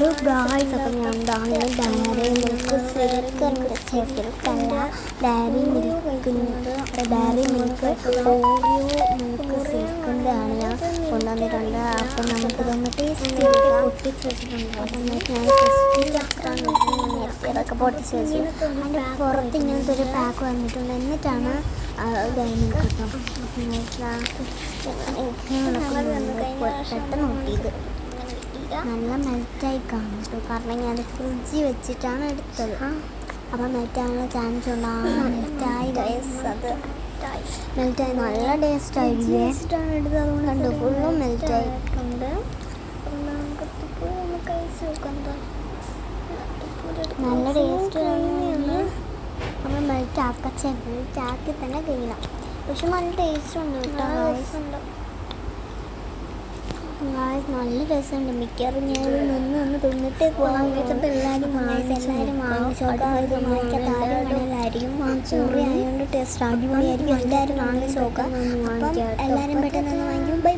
Hello guys, അപ്പോൾ ഞാൻ Dairy Milk സിൽക്കുണ്ട്. സിൽക്കല്ല, ഡയറി മിൽക്ക് ഓറിയോ മിൽക്ക് സിൽക്കിൻ്റെ ആണ് ഞാൻ കൊണ്ടുവന്നിട്ടുണ്ട്. അപ്പം നമുക്കിതൊന്ന് ടേസ്റ്റ് ചെയ്ത് പൊട്ടിച്ച് വെച്ചിട്ടുണ്ട്. അപ്പം ഞാൻ നേരത്തെ പൊട്ടിച്ച് വെച്ചു. അതിൻ്റെ പുറത്ത് ഇങ്ങനത്തെ ഒരു പാക്ക് വന്നിട്ടുണ്ട്. എന്നിട്ടാണ് ഡയറി മിൽക്ക് കേട്ടോ. പെട്ടെന്ന് നോക്കിയത് നല്ല മെൽറ്റായി കാണും കേട്ടോ. കാരണം ഞാൻ ഫ്രിഡ്ജിൽ വെച്ചിട്ടാണ് എടുത്തത്. അപ്പം മെൽറ്റാനുള്ള ചാൻസ് ഉണ്ടാകും. മെൽറ്റായി നല്ല ടേസ്റ്റായിട്ടാണ് എടുത്തത്. അതുകൊണ്ട് കണ്ടു ഫുള്ളും മെൽറ്റായിട്ടുണ്ട്. നല്ല ടേസ്റ്റ് നമ്മൾ മെൽറ്റാക്കി തന്നെ കഴിയണം. പക്ഷെ നല്ല ടേസ്റ്റ് ഉണ്ട് കേട്ടോ. നല്ല രസമുണ്ട്. മിക്കവാറും ഞാൻ നിന്ന് തിന്നിട്ട് പോകാൻ വെച്ചപ്പോൾ എല്ലാവരും വാങ്ങിച്ചോക്കാം. ഇത് വാങ്ങിക്കാത്ത ആരും വേണമെങ്കിലായിരിക്കും. ചോറി ആയതുകൊണ്ട് ടേസ്റ്റ് അടിപൊളിയായിരിക്കും. എല്ലാവരും വാങ്ങിച്ചോക്കാം. അപ്പം എല്ലാവരും പെട്ടെന്ന് വാങ്ങിക്കും. ബൈ.